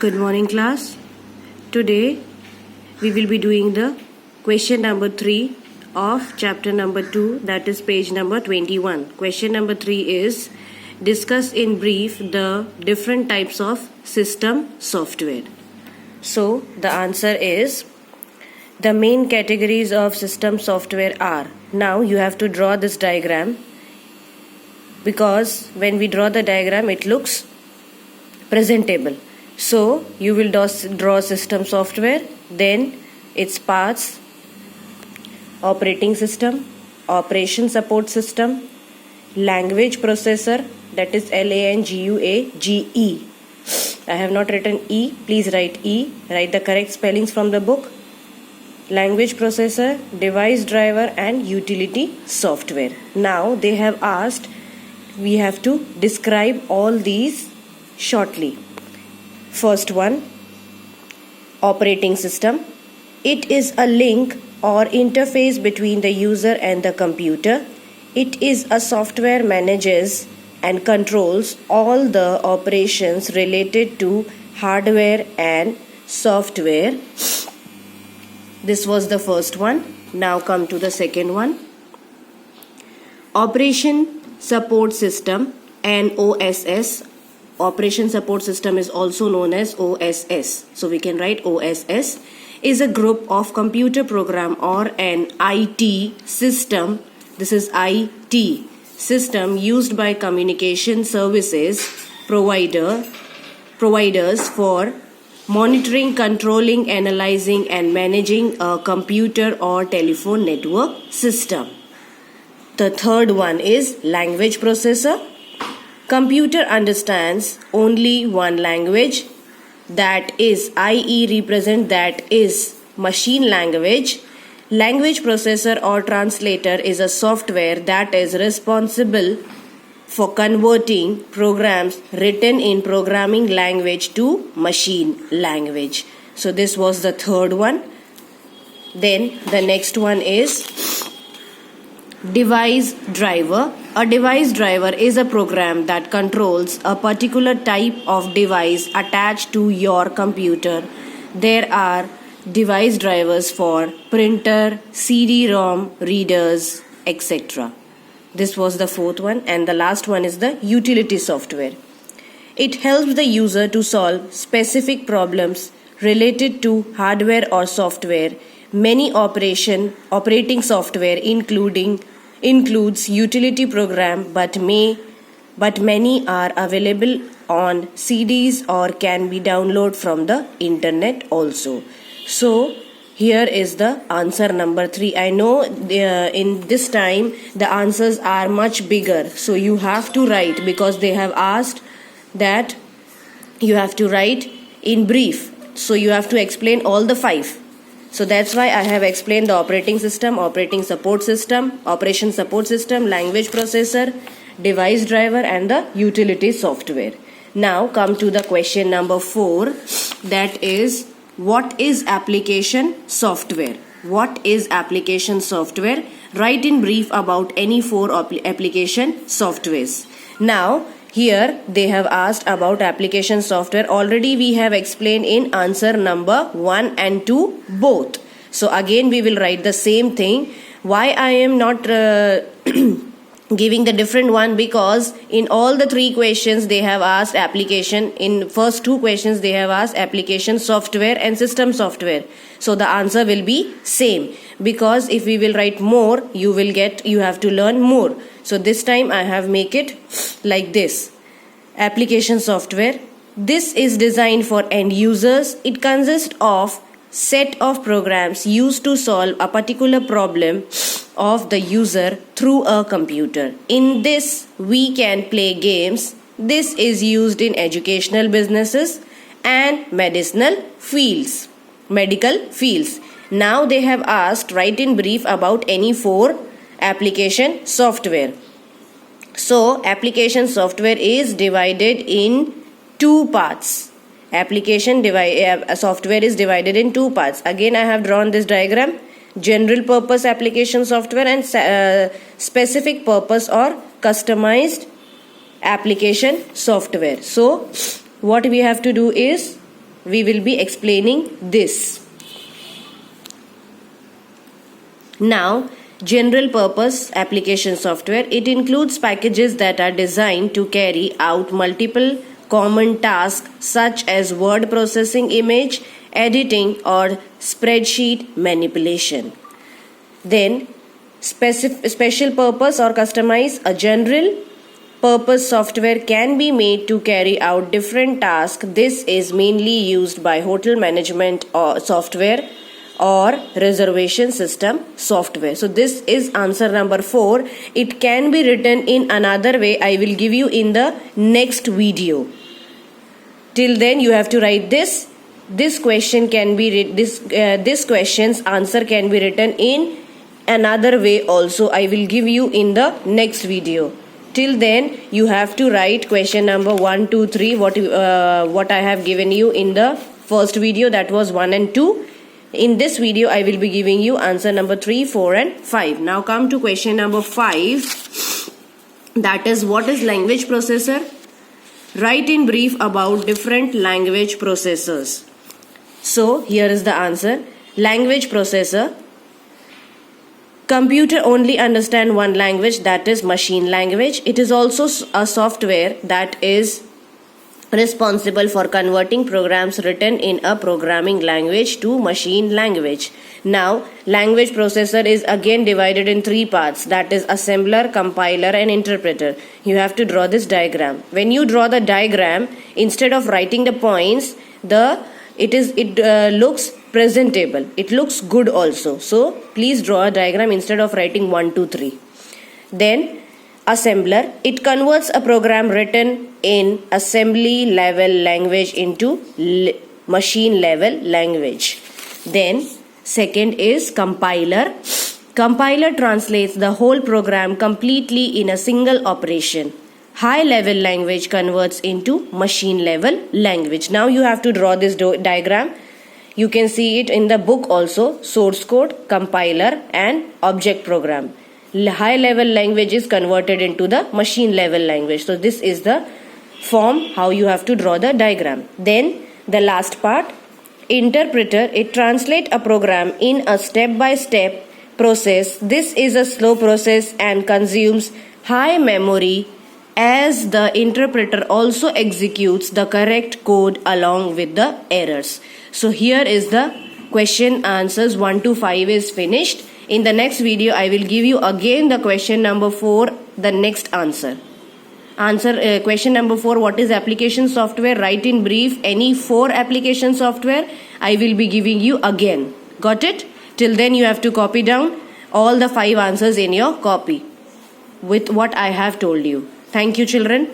Good morning, class. Today we will be doing the question number 3 of chapter number 2, that is page number 21. Question number 3 is discuss in brief the different types of system software. So the answer is the main categories of system software are. Now you have to draw this diagram, because when we draw the diagram it looks presentable. So you will draw system software, then its parts: operating system, operation support system, language processor, that is LANGUAGE. I have not written E, please write E, write the correct spellings from the book. Language processor, device driver and utility software. Now they have asked, we have to describe all these shortly. First one, operating system. It is a link or interface between the user and the computer. It is a software manages and controls all the operations related to hardware and software. This was the first one. Now come to the second one. Operation support system and OSS. Operation support system is also known as OSS. So we can write OSS is a group of computer program or an IT system. This is IT system used by communication services providers for monitoring, controlling, analyzing and managing a computer or telephone network system. The third one is language processor. Computer understands only one language, that is IE represent that is machine language. Language processor or translator is a software that is responsible for converting programs written in programming language to machine language. So this was the third one. Then the next one is device driver. A device driver is a program that controls a particular type of device attached to your computer. There are device drivers for printer, CD-ROM readers, etc. This was the fourth one, and the last one is the utility software. It helps the user to solve specific problems related to hardware or software. Many operating software includes utility program, but many are available on CDs or can be downloaded from the internet also. So here is the answer number 3. I know in this time the answers are much bigger, so you have to write, because they have asked that you have to write in brief. So you have to explain all the 5. So that's why I have explained the operating system, operating support system, operation support system, language processor, device driver and the utility software. Now come to the question number 4, that is, what is application software? What is application software? Write in brief about any 4 application softwares. Now here they have asked about application software. Already we have explained in answer number 1 and 2 both. So again we will write the same thing. Why I am not giving the different one? Because in all the 3 questions they have asked application. In first 2 questions they have asked application software and system software. So the answer will be same, because if we will write more, you have to learn more. So this time I have make it like this. Application software. This is designed for end users. It consists of set of programs used to solve a particular problem of the user through a computer. In this we can play games. This is used in educational businesses and medical fields. Now they have asked, write in brief about any 4 application software. So application software is divided in 2 parts. Software is divided in 2 parts. Again I have drawn this diagram. General purpose application software and specific purpose or customized application software. So what we have to do is we will be explaining this. Now, general purpose application software. It includes packages that are designed to carry out multiple common tasks such as word processing, image editing, or spreadsheet manipulation. Then, special purpose or customize. A general purpose software can be made to carry out different tasks. This is mainly used by hotel management or software or reservation system software. So this is answer number 4. It can be written in another way. I will give you in the next video. Till then you have to write this. This question can be this question's answer can be written in another way also. I will give you in the next video. Till then you have to write question number 1, 2, 3 what I have given you in the first video, that was 1 and 2. In this video I will be giving you answer number 3, 4 and 5. Now come to question number 5. That is, what is language processor? Write in brief about different language processors. So here is the answer. Language processor. Computer only understand one language, that is machine language. It is also a software that is responsible for converting programs written in a programming language to machine language. Now, language processor is again divided in 3 parts, that is assembler, compiler and interpreter. You have to draw this diagram. When you draw the diagram, instead of writing the points, it looks presentable. It looks good also. So, please draw a diagram instead of writing 1, 2, 3. Then, assembler. It converts a program written in assembly level language into machine level language. Then second is compiler. Compiler translates the whole program completely in a single operation. High level language converts into machine level language. Now you have to draw this diagram. You can see it in the book also. Source code, compiler and object program. High level language is converted into the machine level language. So this is the form how you have to draw the diagram. Then the last part, interpreter. It translates a program in a step-by-step process. This is a slow process and consumes high memory, as the interpreter also executes the correct code along with the errors. So here is the question answers 1 to 5 is finished. In the next video, I will give you again the question number 4, the next answer. Question number 4, what is application software? Write in brief any 4 application software. I will be giving you again. Got it? Till then you have to copy down all the 5 answers in your copy with what I have told you. Thank you, children.